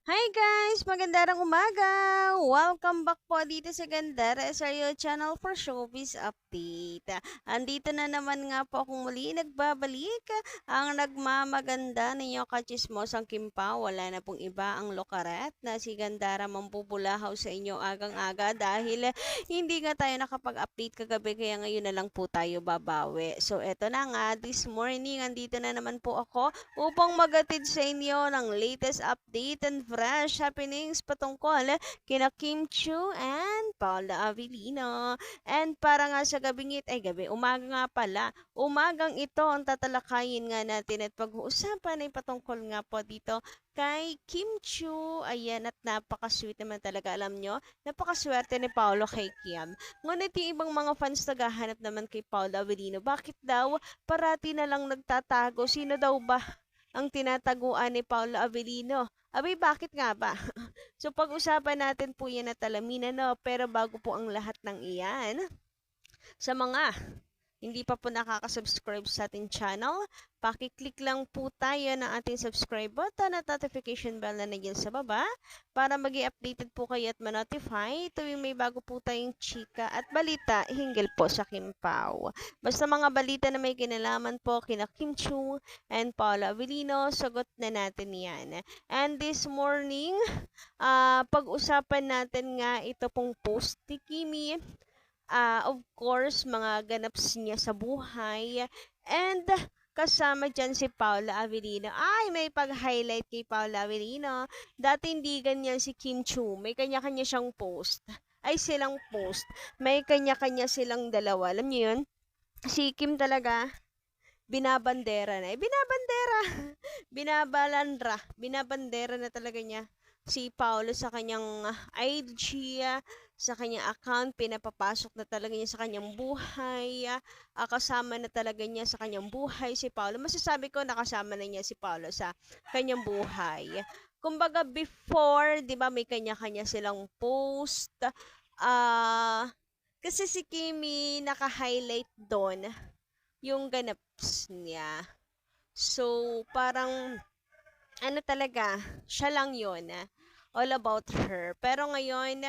Hi guys! Magandang umaga! Welcome back po dito sa Gandara SRO Channel for Showbiz Update. Andito na naman nga po akong muli nagbabalik. Ang nagmamaganda ninyo kachismosang Kimpa. Wala na pong iba ang lokaret na si Gandara mampupulahaw sa inyo agang-aga dahil hindi nga tayo nakapag-update kagabi kaya ngayon na lang po tayo babawi. So eto na nga, this morning andito na naman po ako upang magatid sa inyo ng latest update and fresh happenings patungkol kina Kim Chu and Paula Avellino. And para nga sa umaga nga pala, umagang ito ang tatalakayin nga natin at pag-uusapan ay patungkol nga po dito kay Kim Chu. Ayan, at napaka-sweet naman talaga, alam nyo, napakaswerte ni Paolo kay Kim. Ngunit yung ibang mga fans naghahanap naman kay Paula Avellino, bakit daw parati na lang nagtatago? Sino daw ba ang tinataguan ni Paula Avellino? Abay, bakit nga ba? So, pag-usapan natin po yan at alamin, no? Pero bago po ang lahat ng iyan, sa mga hindi pa po nakaka-subscribe sa ating channel, paki-click lang po tayo ng ating subscribe button at notification bell na nandiyan sa baba para magi updated po kayo at ma-notify tuwing may bago po tayong chika at balita hinggil po sa Kim Pao. Basta mga balita na may kinalaman po kina Kim Chu and Paula Avellino, sagot na natin yan. And this morning, pag-usapan natin nga ito pong post ni Kimi, of course, mga ganaps niya sa buhay. And kasama dyan si Paula Avellino. Ay, may pag-highlight kay Paula Avellino. Dati hindi ganyan si Kim Chu. May kanya-kanya siyang post. Ay, silang post. May kanya-kanya silang dalawa. Alam niyo yun? Si Kim talaga, binabandera na. Binabandera! Binabandera na talaga niya si Paolo sa kanyang IG, sa kanyang account, pinapapasok na talaga niya sa kanyang buhay, kasama na talaga niya sa kanyang buhay si Paolo. Masasabi ko nakasama na niya si Paolo sa kanyang buhay. Kumbaga before, 'di ba, may kanya-kanya silang post. Ah, kasi si Kimi naka-highlight doon yung ganaps niya. So, parang ano talaga, siya lang yun. All about her. Pero ngayon,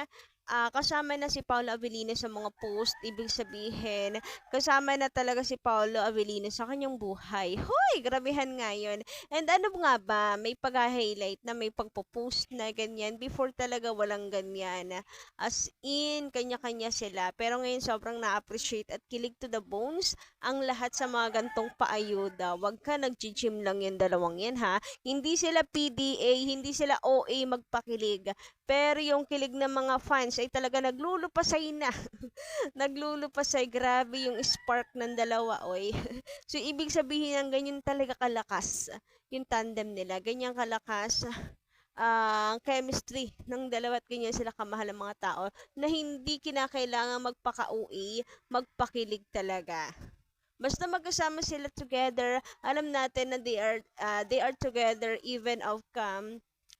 kasama na si Paolo Avellino sa mga post. Ibig sabihin, kasama na talaga si Paolo Avellino sa kanyang buhay. Hoy, grabehan nga yun. And ano nga ba, may pag-highlight na may pagpo-post na ganyan. Before talaga walang ganyan. As in, kanya-kanya sila. Pero ngayon sobrang na-appreciate at kilig to the bones ang lahat sa mga gantong paayuda. Huwag ka nag-gym lang yung dalawang yan, ha. Hindi sila PDA, hindi sila OA magpakilig. Pero yung kilig ng mga fans ay talaga naglulupasay na. Naglulupasay. Grabe yung spark ng dalawa, oy. So, ibig sabihin ng ganyan talaga kalakas yung tandem nila. Ganyan kalakas ang chemistry ng dalawa at ganyan sila kamahal ng mga tao na hindi kinakailangan magpaka-OA, magpakilig talaga. Basta magkasama sila together, alam natin na they are together even of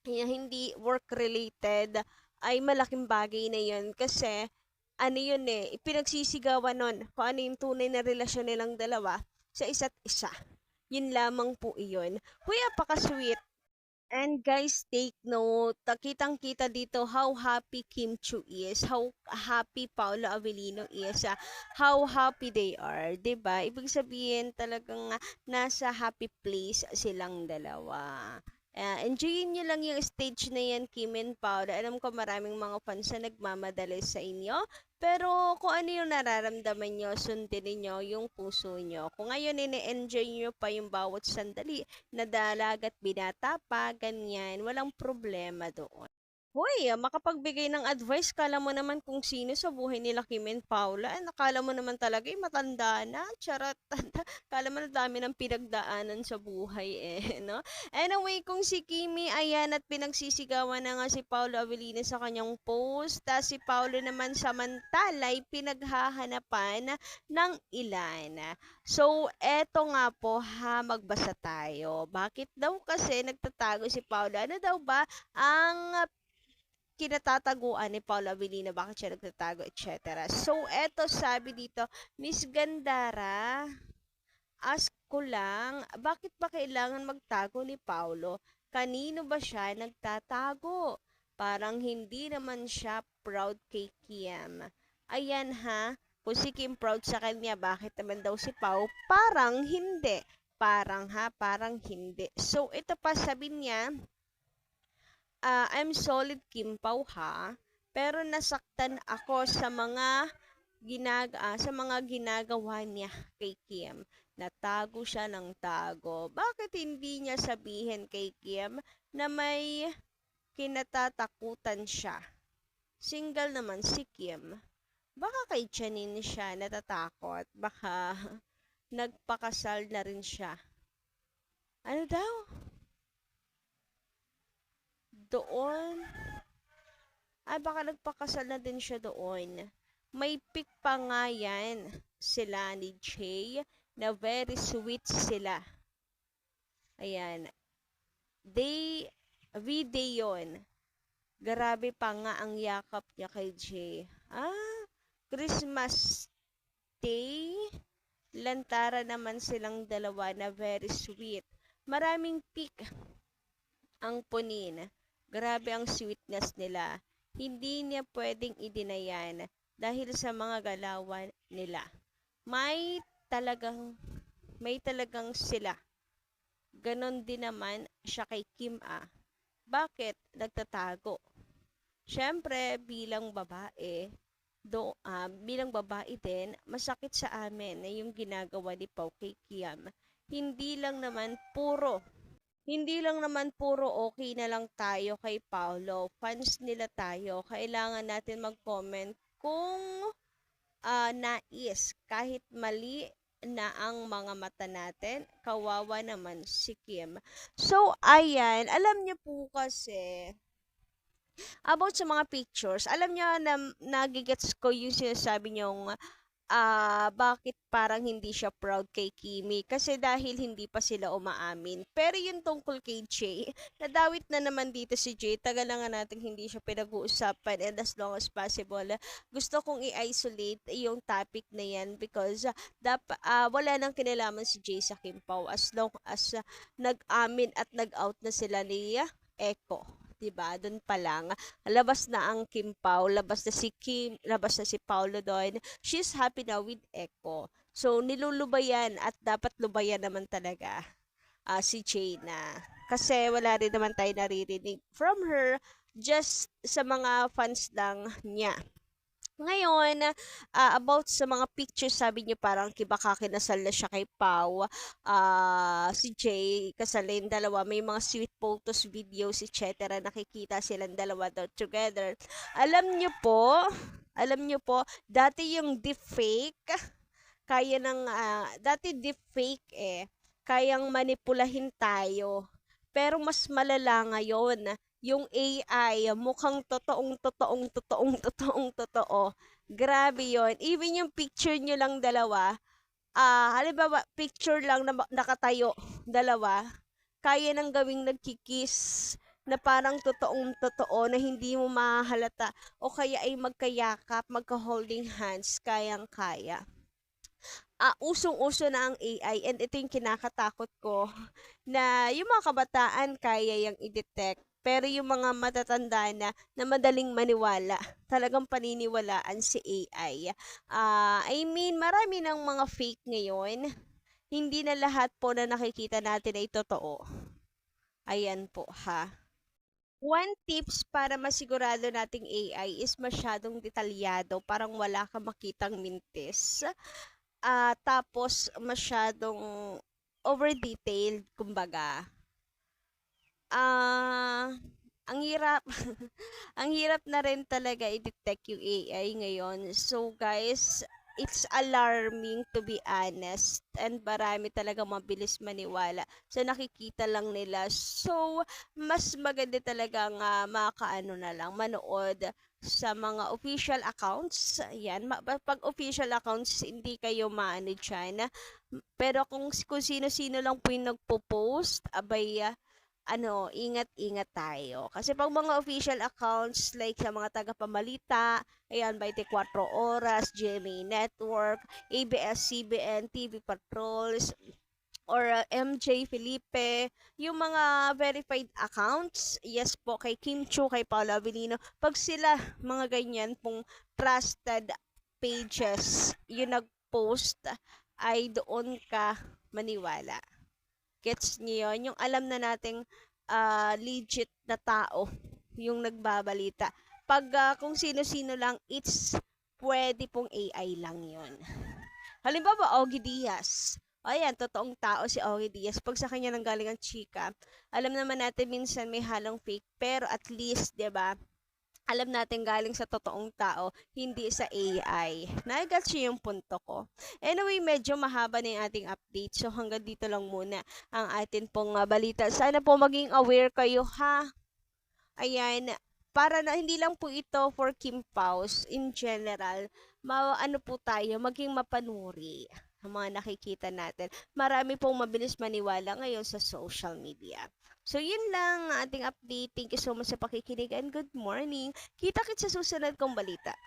hindi work related, ay malaking bagay na 'yun kasi ano 'yun pinagsisigawan nun kung ano yung tunay na relasyon nilang dalawa sa isa't isa. Yun lamang po iyon. Huy, apaka-sweet. And guys, take note, kitang-kita dito how happy Kim Chu is, how happy Paolo Avellino is, how happy they are, 'di ba? Ibig sabihin talagang nasa happy place silang dalawa. Enjoyin nyo lang yung stage na yan, Kim and Paolo. Alam ko maraming mga fans na nagmamadali sa inyo. Pero kung ano yung nararamdaman nyo, sundin niyo yung puso nyo. Kung ngayon ini-enjoy nyo pa yung bawat sandali, nadalag at binata pa, ganyan, walang problema doon. Hoy, makapagbigay ng advice, kala mo naman kung sino sa buhay nila Kim and Paula. Nakala mo naman talaga, matanda na. Charot. Kala mo na dami ng pinagdaanan sa buhay no? Anyway, kung si Kimi, ayan, at pinagsisigawan na nga si Paula Avellino sa kanyang post. Si Paula naman samantala ay pinaghahanapan ng ilan. So, eto nga po ha, magbasa tayo. Bakit daw kasi nagtatago si Paula? Ano daw ba ang kinatataguan ni Paolo Avellino, bakit siya nagtatago, etc. So, eto sabi dito, Miss Gandara, ask ko lang, bakit ba kailangan magtago ni Paolo? Kanino ba siya nagtatago? Parang hindi naman siya proud kay Kim. Ayan ha, kung si Kim proud sa kanya, bakit naman daw si Pao? Parang hindi. Parang hindi. So, ito pa sabi niya, I'm solid Kim Pao ha, pero nasaktan ako sa mga ginagawa niya kay Kim. Natago siya ng tago. Bakit hindi niya sabihin kay Kim na may kinatatakutan siya? Single naman si Kim. Baka kay Janine siya natatakot. Baka nagpakasal na rin siya. Ano daw? Doon? Ay, baka nagpakasal na din siya doon. May pic pa nga yan sila ni Jay na very sweet sila. Ayan. Video yun. Grabe pa nga ang yakap niya kay Jay. Christmas Day. Lantara naman silang dalawa na very sweet. Maraming pic ang punin. Grabe ang sweetness nila. Hindi niya pwedeng idinayan dahil sa mga galawan nila. May talagang sila. Ganon din naman siya kay Kim Bakit nagtatago? Siyempre, bilang babae din, masakit sa amin na yung ginagawa ni Pao kay Kim. Hindi lang naman puro okay na lang tayo kay Paolo. Fans nila tayo. Kailangan natin mag-comment kung nais. Kahit mali na ang mga mata natin, kawawa naman si Kim. So, ayan. Alam niyo po kasi, about sa mga pictures, alam niyo na nagigets ko yung sinasabi niyong bakit parang hindi siya proud kay Kimi? Kasi dahil hindi pa sila umaamin. Pero yung tungkol kay Jay, nadawit na naman dito si Jay. Tagal na nga natin hindi siya pinag-uusapan, and as long as possible, gusto kong i-isolate yung topic na yan because wala nang kinalaman si Jay sa Kim Pao as long as nag-amin at nag-out na sila ni Echo. Diba? Doon pa lang, labas na ang Kim Pao, labas na si Kim, labas na si Paolo doon. She's happy now with Echo. So, nilulubayan at dapat lubayan naman talaga si Jaina. Kasi wala rin naman tayo naririnig from her, just sa mga fans lang niya. Ngayon, about sa mga pictures, sabi niyo parang baka kinasal na siya kay Pao. Si Jay, kasal na yung dalawa. May mga sweet photos, videos, etc. Nakikita silang dalawa daw together. Alam niyo po, dati yung deepfake, dati deepfake kayang manipulahin tayo. Pero mas malala ngayon, yung AI, mukhang totoo. Grabe yon. Even yung picture nyo lang dalawa, halimbawa, picture lang na nakatayo, dalawa, kaya nang gawing nagkikis na parang totoo na hindi mo mahalata o kaya ay magkayakap, magka-holding hands, kayang-kaya. Usong-uso na ang AI, and ito yung kinakatakot ko na yung mga kabataan kaya yung i-detect. Pero yung mga matatanda na madaling maniwala, talagang paniniwalaan si AI. I mean, marami ng mga fake ngayon. Hindi na lahat po na nakikita natin ay totoo. Ayan po ha. One tips para masigurado nating AI is masyadong detalyado, parang wala ka makitang mintis. Tapos masyadong over-detailed, kumbaga. Ang hirap ang hirap na rin talaga i-detect yung AI ngayon. So guys, it's alarming to be honest, and marami talaga mabilis maniwala sa nakikita lang nila. So mas maganda talagang manood sa mga official accounts. Yan, pag official accounts, hindi kayo maano dyan. Pero kung sino-sino lang po yung nagpo-post, abay, ingat-ingat tayo. Kasi pag mga official accounts, like sa mga taga-pamalita, ayan, 24 Oras, GMA Network, ABS-CBN, TV Patrols, or MJ Felipe, yung mga verified accounts, yes po, kay Kim Chu, kay Paolo Avellino, pag sila, mga ganyan pong trusted pages, yung nag-post, ay doon ka maniwala. Gets niyo yun? Yung alam na nating legit na tao yung nagbabalita. Pag kung sino-sino lang, it's pwede pong AI lang yun. Halimbawa, Ogie Diaz. Ayan, totoong tao si Ogie Diaz. Pag sa kanya nanggaling ang chika, alam naman natin minsan may halong fake, pero at least, 'di ba? Alam natin galing sa totoong tao, hindi sa AI. Nagets yung punto ko. Anyway, medyo mahaba na yung ating update. So hanggang dito lang muna ang atin pong balita. Sana po maging aware kayo ha. Ayan, para na hindi lang po ito for Kim Paus in general, ano po tayo, maging mapanuri ang mga nakikita natin. Marami pong mabilis maniwala ngayon sa social media. So, yun lang ang ating update. Thank you so much sa pakikinig and good morning. Kita-kits sa susunod kong balita.